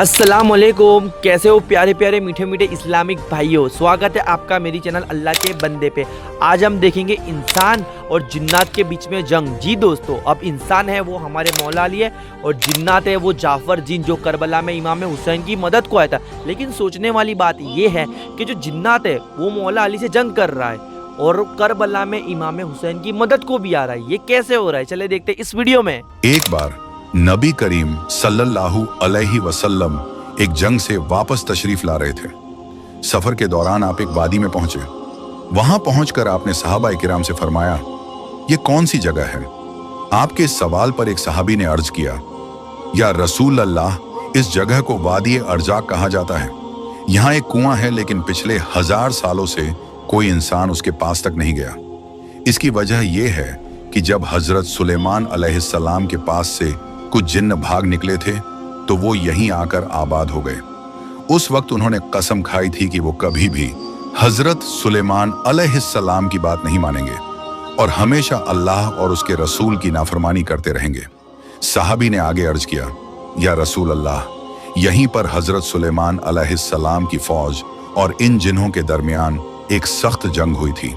अस्सलाम वालेकुम। कैसे हो प्यारे प्यारे मीठे मीठे इस्लामिक भाइयों, स्वागत है आपका मेरी चैनल अल्लाह के बंदे पे। आज हम देखेंगे इंसान और जिन्नात के बीच में जंग। जी दोस्तों, अब इंसान है वो हमारे मौला अली है और जिन्नात है वो जाफर जिन, जो करबला में इमाम हुसैन की मदद को आया था। लेकिन सोचने वाली बात ये है कि जो जिन्नात है वो मौला अली से जंग कर रहा है और करबला में इमाम हुसैन की मदद को भी आ रहा है। ये कैसे हो रहा है, चले देखते हैं इस वीडियो में। एक बार नबी करीम सल्लल्लाहु अलैहि वसल्लम एक जंग से वापस तशरीफ ला रहे थे। सफर के दौरान आप एक वादी में पहुंचे। वहां पहुंचकर आपने सहाबा किराम से फरमाया, ये कौन सी जगह है? आपके इस सवाल पर एक सहाबी ने अर्ज किया, या रसूल अल्लाह, इस जगह को वादी अर्जाक कहा जाता है। यहाँ एक कुआं है, लेकिन पिछले 1000 सालों से कोई इंसान उसके पास तक नहीं गया। इसकी वजह यह है कि जब हजरत सुलेमान अलैहिस्सलाम के पास से कुछ जिन्न भाग निकले थे तो वो यहीं आकर आबाद हो गए। उस वक्त उन्होंने कसम खाई थी कि वो कभी भी हजरत सुलेमान अलैहिस्सलाम की बात नहीं मानेंगे और हमेशा अल्लाह और उसके रसूल की नाफरमानी करते रहेंगे। साहबी ने आगे अर्ज किया, या रसूल अल्लाह, यहीं पर हजरत सुलेमान अलैहिस्सलाम की फौज और इन जिन्हों के दरमियान एक सख्त जंग हुई थी।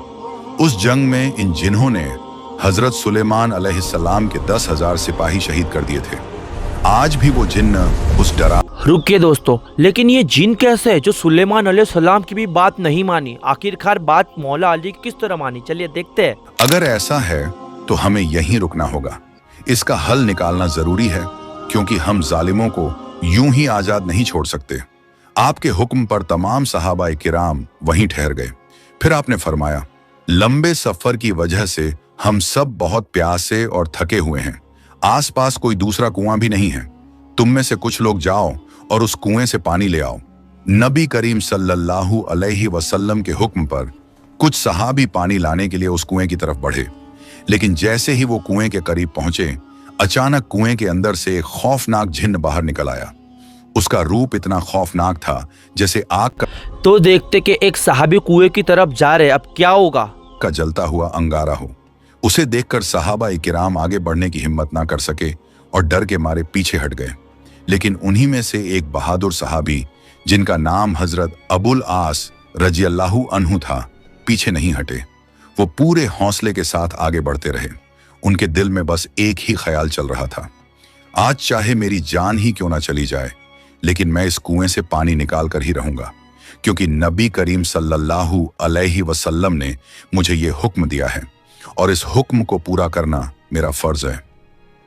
उस जंग में इन जिन्हों ने हजरत सुलेमान अलैहिस्सलाम के 10,000 सिपाही शहीद कर दिए थे। आज भी वो जिन्न उस डरा। रुकिए दोस्तों, लेकिन ये जिन कैसे है जो सुलेमान अलैहिस्सलाम की भी बात नहीं मानी? आखिरकार बात मौला अली की किस तरह मानी, चलिए देखते हैं। अगर ऐसा है तो हमें यहीं रुकना होगा। इसका हल निकालना जरूरी है, क्योंकि हम जालिमों को यूं ही आजाद नहीं छोड़ सकते। आपके हुक्म पर तमाम सहाबा किराम वहीं ठहर गए। फिर आपने फरमाया, लंबे सफर की वजह से हम सब बहुत प्यासे और थके हुए हैं। आसपास कोई दूसरा कुआं भी नहीं है। तुम में से कुछ लोग जाओ और उस कुएं से पानी ले आओ। नबी करीम सल्लल्लाहु अलैहि वसल्लम के हुक्म पर कुछ सहाबी पानी लाने के लिए उस कुएं की तरफ बढ़े। लेकिन जैसे ही वो कुएं के करीब पहुंचे, अचानक कुएं के अंदर से एक खौफनाक जिन्न बाहर निकल आया। उसका रूप इतना खौफनाक था जैसे आग का तो देखते कि एक सहाबी कुएं की तरफ जा रहे, अब क्या होगा? का जलता हुआ अंगारा हो। उसे देखकर सहाबा किराम आगे बढ़ने की हिम्मत ना कर सके और डर के मारे पीछे हट गए। लेकिन उन्हीं में से एक बहादुर सहाबी, जिनका नाम हजरत अबुल आस रजियल्लाहु अन्हु था, पीछे नहीं हटे। वो पूरे हौसले के साथ आगे बढ़ते रहे। उनके दिल में बस एक ही ख्याल चल रहा था, आज चाहे मेरी जान ही क्यों ना चली जाए, लेकिन मैं इस कुएं से पानी निकाल कर ही रहूंगा, क्योंकि नबी करीम सल्लल्लाहु अलैहि वसल्लम ने मुझे ये हुक्म दिया है और इस हुक्म को पूरा करना मेरा फर्ज है।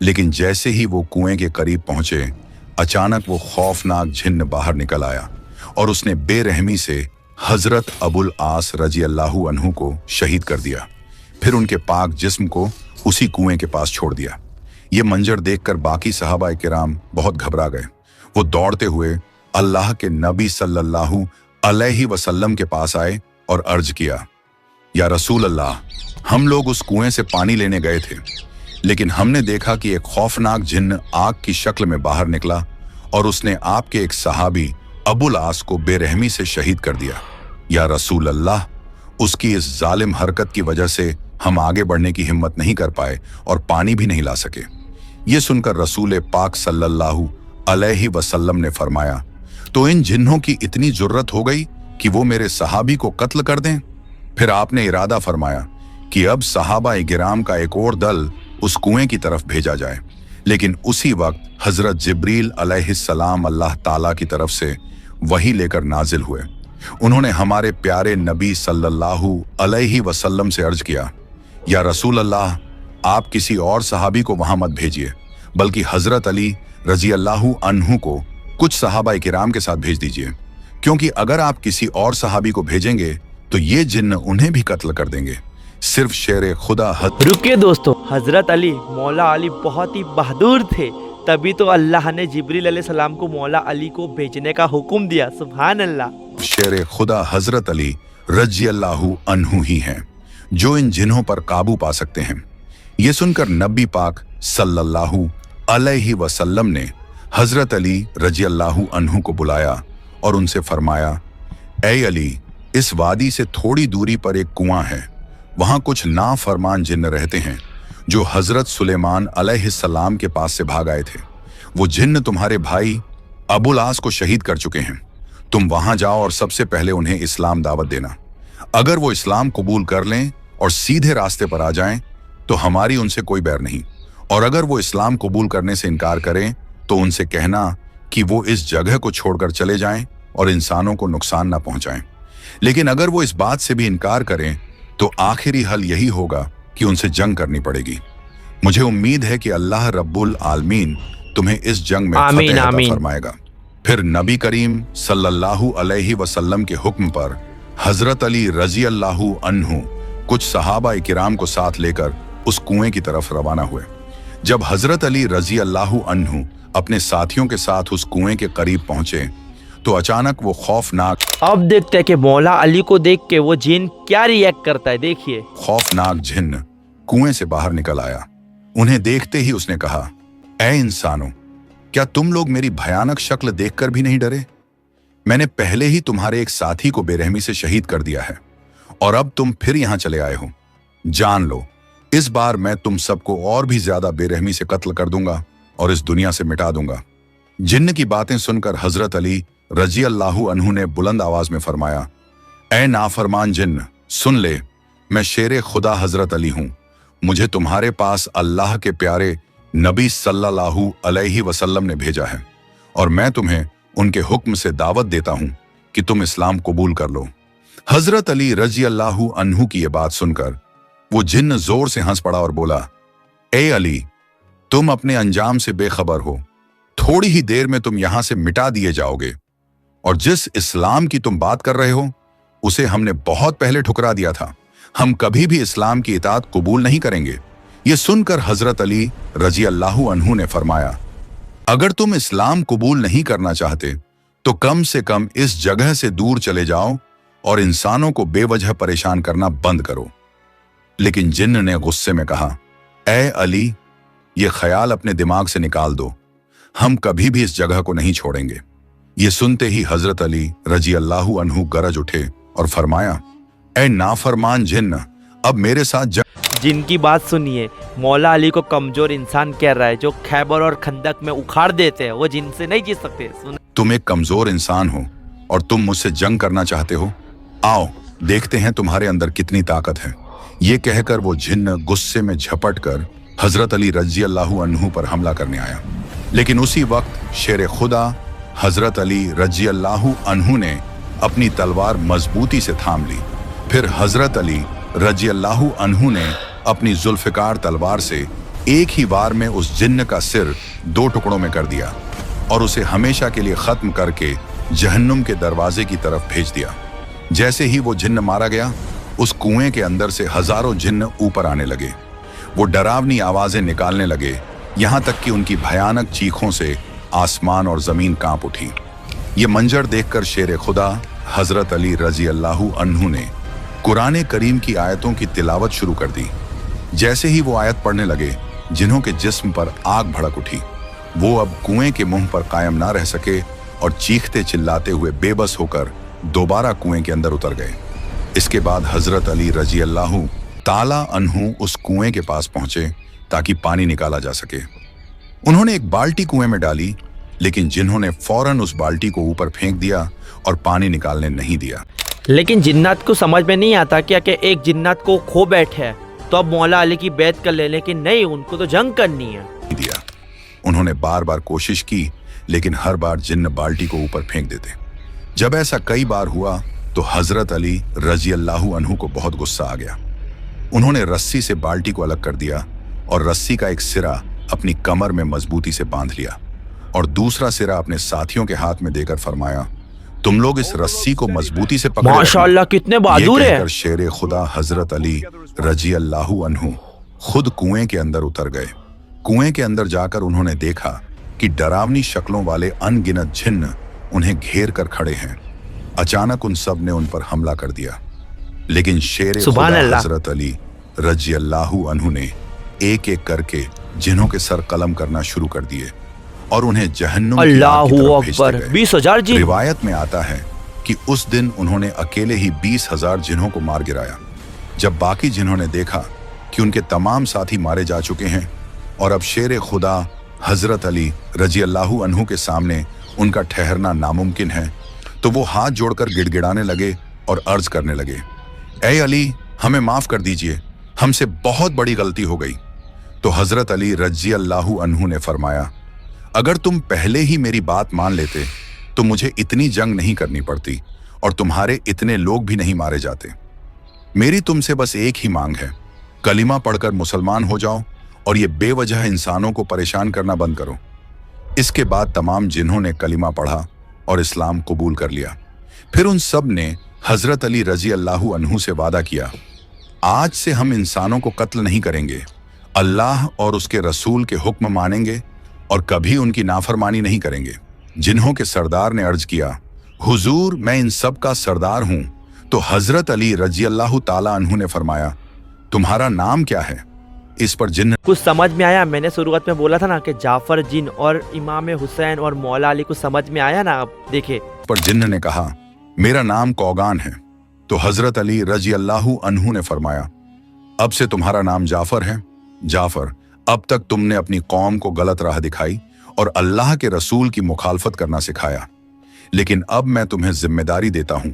लेकिन जैसे ही वो कुएं के करीब पहुंचे, अचानक वो खौफनाक जिन्न बाहर निकल आया और उसने बेरहमी से हजरत अबुल आस रजियल्लाहु अन्हु को शहीद कर दिया। फिर उनके पाक जिस्म को उसी कुएं के पास छोड़ दिया। ये मंजर देखकर बाकी सहाबा किराम बहुत घबरा गए। वो दौड़ते हुए अल्लाह के नबी सल्लल्लाहु अलैहि वसल्लम के पास आए और अर्ज किया, या रसूल अल्लाह, हम लोग उस कुएं से पानी लेने गए थे, लेकिन हमने देखा कि एक खौफनाक जिन्न आग की शक्ल में बाहर निकला और उसने आपके एक सहाबी अबुल आस को बेरहमी से शहीद कर दिया। या रसूल अल्लाह, उसकी इस जालिम हरकत की वजह से हम आगे बढ़ने की हिम्मत नहीं कर पाए और पानी भी नहीं ला सके। ये सुनकर रसूल पाक सल्लल्लाहु अलैहि वसल्लम ने फरमाया, तो इन जिन्नों की इतनी जुर्रत हो गई कि वो मेरे सहाबी को कत्ल कर दें? फिर आपने इरादा फरमाया कि अब सहाबा गिराम का एक और दल उस कुएं की तरफ भेजा जाए। लेकिन उसी वक्त हजरत जिब्रील अलैहिस्सलाम अल्लाह ताला की तरफ से वही लेकर नाजिल हुए। उन्होंने हमारे प्यारे नबी सल्लल्लाहु अलैहि वसल्लम से अर्ज किया, या रसूल अल्लाह, आप किसी और सहाबी को वहां मत भेजिए, बल्कि हजरत अली रजियल्लाहु अन्हु को कुछ सहाबा किराम के साथ भेज दीजिए, क्योंकि अगर आप किसी और सहाबी को भेजेंगे तो ये जिन्न उन्हें भी कत्ल कर देंगे। सिर्फ शेर खुदा रुकिए दोस्तों, हजरत अली मौला अली बहुत ही बहादुर थे, तभी तो अल्लाह ने जिब्रील अलैहिस्सलाम को मौला अली को भेजने का हुक्म दिया। सुभान अल्लाह। शेर खुदा हजरत अली रजियल्लाहु अन्हु ही हैं जो इन जिन्हों पर काबू पा सकते हैं। ये सुनकर नबी पाक सल्लल्लाहु अलैहि वसल्लम ने हजरत अली रजियल्लाहु अन्हु को बुलाया और उनसे फरमाया, ऐ अली, इस वादी से थोड़ी दूरी पर एक कुआं है। वहां कुछ नाफरमान जिन्न रहते हैं जो हजरत सुलेमान अलैहिस्सलाम के पास से भाग आए थे। वो जिन्न तुम्हारे भाई अबुल आस को शहीद कर चुके हैं। तुम वहां जाओ और सबसे पहले उन्हें इस्लाम दावत देना। अगर वो इस्लाम कबूल कर लें और सीधे रास्ते पर आ जाएं तो हमारी उनसे कोई बैर नहीं, और अगर वो इस्लाम कबूल करने से इनकार करें तो उनसे कहना कि वो इस जगह को छोड़कर चले जाएं और इंसानों को नुकसान ना पहुंचाएं। लेकिन अगर वो इस बात से भी इनकार करें तो आखिरी हल यही होगा कि उनसे जंग करनी पड़ेगी। मुझे उम्मीद है कि अल्लाह रब्बुल आलमीन तुम्हें इस जंग में आमीन, फतेह अता आमीन। फरमाएगा। फिर नबी करीम सल्लल्लाहु अलैहि वसल्लम के हुक्म पर हजरत अली रजी अल्लाहु अन्हु कुछ सहाबा किराम को साथ लेकर उस कुएं की तरफ रवाना हुए। जब हजरत अली रजी अल्लाहु अन्हु अपने साथियों के साथ उस कुएं के करीब पहुंचे तो अचानक वो खौफनाक अब देखते हैं कि मौला अली को देख के वो जिन क्या रिएक्ट करता है। देखिए, जिन्न कुएं से बाहर निकल आया। उन्हें देखते ही उसने कहा, ऐ इंसानों, क्या तुम लोग मेरी भयानक शक्ल देखकर भी नहीं डरे? मैंने पहले ही तुम्हारे एक साथी को बेरहमी से शहीद कर दिया है और अब तुम फिर यहां चले आए हो। जान लो, इस बार मैं तुम सबको और भी ज्यादा बेरहमी से कत्ल कर दूंगा और इस दुनिया से मिटा दूंगा। जिन्न की बातें सुनकर हजरत अली रजी अल्लाहु अन्हु ने बुलंद आवाज में फरमाया, ऐ नाफरमान जिन्न, सुन ले, मैं शेरे खुदा हजरत अली हूं। मुझे तुम्हारे पास अल्लाह के प्यारे नबी सल्लल्लाहु अलैहि वसल्लम ने भेजा है और मैं तुम्हें उनके हुक्म से दावत देता हूं कि तुम इस्लाम कबूल कर लो। हजरत अली रजी अल्लाहु अन्हु की यह बात सुनकर वो जिन्न जोर से हंस पड़ा और बोला, ए अली, तुम अपने अंजाम से बेखबर हो। थोड़ी ही देर में तुम यहां से मिटा दिए जाओगे और जिस इस्लाम की तुम बात कर रहे हो उसे हमने बहुत पहले ठुकरा दिया था। हम कभी भी इस्लाम की इताअत कबूल नहीं करेंगे। ये सुनकर हजरत अली रजी अल्लाहु अन्हु ने फरमाया, अगर तुम इस्लाम कबूल नहीं करना चाहते तो कम से कम इस जगह से दूर चले जाओ और इंसानों को बेवजह परेशान करना बंद करो। लेकिन जिन्न ने गुस्से में कहा, ए अली, ये ख्याल अपने दिमाग से निकाल दो, हम कभी भी इस जगह को नहीं छोड़ेंगे। ये सुनते ही हजरत अली रजी अल्लाहु अन्हु गरज उठे और फरमाया, ए नाफरमान जिन्न, अब मेरे साथ जिनकी बात सुनिए, मौला अली को कमजोर इंसान कह रहा है जो खैबर और खंदक में उखाड़ देते हैं, वो जिनसे नहीं जीत सकते। तुम एक कमजोर इंसान हो और तुम मुझसे जंग करना चाहते हो। आओ देखते हैं तुम्हारे अंदर कितनी ताकत है। ये कहकर वो जिन्न गुस्से में झपट कर हजरत अली रजी अल्लाहु अन्हु पर हमला करने आया। लेकिन उसी वक्त शेर खुदा हजरत अली रजी अल्लाहु अन्हु ने अपनी तलवार मजबूती से थाम ली। फिर हजरत अली रजी अल्लाहु अन्हु ने अपनी जुल्फिकार तलवार से एक ही बार में उस जिन्न का सिर 2 टुकड़ों में कर दिया और उसे हमेशा के लिए खत्म करके जहन्नुम के दरवाजे की तरफ भेज दिया। जैसे ही वो जिन्न मारा गया, उस कुएं के अंदर से हजारों जिन्न ऊपर आने लगे। वो डरावनी आवाजें निकालने लगे, यहां तक कि उनकी भयानक चीखों से आसमान और जमीन कांप उठी। ये मंजर देखकर शेर खुदा हजरत अली रजी अल्लाहु अन्हु ने कुरान करीम की आयतों की तिलावत शुरू कर दी। जैसे ही वो आयत पढ़ने लगे, जिन्हों के जिस्म पर आग भड़क उठी। वो अब कुएं के मुंह पर कायम ना रह सके और चीखते चिल्लाते हुए बेबस होकर दोबारा कुएं के अंदर उतर गए। इसके बाद हजरत अली रजी अल्लाहु ताला अन्हु उस कुएं के पास पहुंचे ताकि पानी निकाला जा सके। उन्होंने एक बाल्टी कुएं में डाली, लेकिन जिन्होंने फौरन उस बाल्टी को ऊपर फेंक दिया और पानी निकालने नहीं दिया। लेकिन जिन्नात को समझ में नहीं आता क्या कि एक जिन्नात को खो बैठे है तो अब मौला अली की बैत कर ले, लेकिन नहीं, उनको तो जंग करनी है। दिया। उन्होंने बार बार कोशिश की, लेकिन हर बार जिन्न बाल्टी को ऊपर फेंक देते। जब ऐसा कई बार हुआ तो हजरत अली रजी अल्लाहु अन्हु को बहुत गुस्सा आ गया। उन्होंने रस्सी से बाल्टी को अलग कर दिया और रस्सी का एक सिरा अपनी कमर में मजबूती से बांध लिया और दूसरा सिरा अपने साथियों के हाथ में देकर फरमाया, तुम लोग इस रस्सी को मजबूती से पकड़े। माशाअल्लाह, कितने बहादुर है। शेर खुदा हजरत अली रजी अल्लाहु अन्हु खुद कुएं के अंदर उतर गए। कुएं के अंदर जाकर उन्होंने देखा कि डरावनी शक्लों वाले अनगिनत जिन्न उन्हें घेर कर खड़े हैं। अचानक उन सब ने उन पर हमला कर दिया, लेकिन शेर खुदा हजरत अली रजी अल्लाहु अन्हु ने एक एक करके जिन्हों के सर कलम करना शुरू कर दिए और उन्हें जहन्नुम की आग की तरफ भेजते गए। 20,000 जिन। रिवायत में आता है कि उस दिन उन्होंने अकेले ही 20,000 जिन्हों को मार गिराया। जब बाकी जिन्हों ने देखा कि उनके तमाम साथी मारे जा चुके हैं और अब शेर खुदा हजरत अली रजी अल्लाहु अन्हु के सामने उनका ठहरना नामुमकिन है, तो वो हाथ जोड़कर गिड़गिड़ाने लगे और अर्ज करने लगे, ऐ अली, हमें माफ कर दीजिए, हमसे बहुत बड़ी गलती हो गई। तो हजरत अली रजी अल्लाहु अन्हु ने फरमाया, अगर तुम पहले ही मेरी बात मान लेते तो मुझे इतनी जंग नहीं करनी पड़ती और तुम्हारे इतने लोग भी नहीं मारे जाते। मेरी तुमसे बस एक ही मांग है, कलिमा पढ़कर मुसलमान हो जाओ और ये बेवजह इंसानों को परेशान करना बंद करो। इसके बाद तमाम जिन्हों ने कलिमा पढ़ा और इस्लाम कबूल कर लिया। फिर उन सब ने हजरत अली रजी अल्लाहु अन्हु से वादा किया, आज से हम इंसानों को कत्ल नहीं करेंगे, अल्लाह और उसके रसूल के हुक्म मानेंगे और कभी उनकी नाफरमानी नहीं करेंगे। जिन्हों के सरदार ने अर्ज किया, हुजूर, मैं इन सब का सरदार हूं। तो हजरत अली रजी अल्लाहु ताला अन्हु ने फरमाया, तुम्हारा नाम क्या है? इस पर जिन्न कुछ समझ में आया? मैंने शुरुआत में बोला था ना कि जाफर जिन और इमाम हुसैन और मौला अली, कुछ समझ में आया ना? आप देखे। पर जिन्न ने कहा, मेरा नाम कौगान है। तो हजरत अली रजी अल्लाहु अन्हु ने फरमाया, अब से तुम्हारा नाम जाफर है। जाफर, अब तक तुमने अपनी कौम को गलत राह दिखाई और अल्लाह के रसूल की मुखालफत करना सिखाया, लेकिन अब मैं तुम्हें जिम्मेदारी देता हूं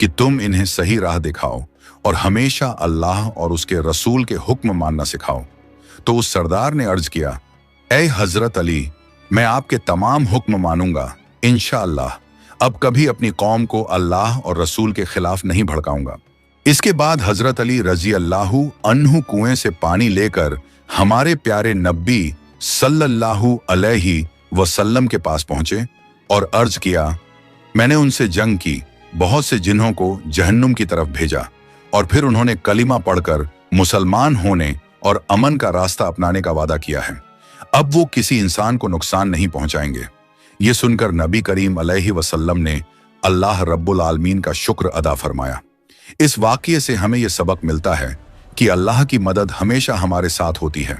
कि तुम इन्हें सही राह दिखाओ और हमेशा अल्लाह और उसके रसूल के हुक्म मानना सिखाओ। तो उस सरदार ने अर्ज किया, ऐ हजरत अली, मैं आपके तमाम हुक्म मानूंगा इंशाअल्लाह, अब कभी अपनी कौम को अल्लाह और रसूल के खिलाफ नहीं भड़काऊंगा। इसके बाद हजरत अली रजी अल्लाहु अन्हु कुएं से पानी लेकर हमारे प्यारे नबी सल्लल्लाहु अलैहि वसल्लम के पास पहुंचे और अर्ज किया, मैंने उनसे जंग की, बहुत से जिन्हों को जहन्नुम की तरफ भेजा और फिर उन्होंने कलिमा पढ़कर मुसलमान होने और अमन का रास्ता अपनाने का वादा किया है। अब वो किसी इंसान को नुकसान नहीं पहुंचाएंगे। ये सुनकर नबी करीम अलैहि वसल्लम ने अल्लाह रब्बुल आलमीन का शुक्र अदा फरमाया। इस वाक़ये से हमें यह सबक मिलता है कि अल्लाह की मदद हमेशा हमारे साथ होती है।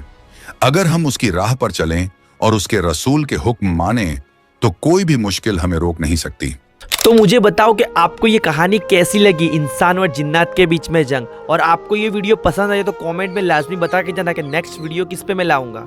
अगर हम उसकी राह पर चलें और उसके रसूल के हुक्म मानें तो कोई भी मुश्किल हमें रोक नहीं सकती। तो मुझे बताओ कि आपको ये कहानी कैसी लगी, इंसान और जिन्नात के बीच में जंग। और आपको ये वीडियो पसंद आए तो कमेंट में लाजमी बता के जाना कि नेक्स्ट वीडियो किस पे मैं लाऊंगा।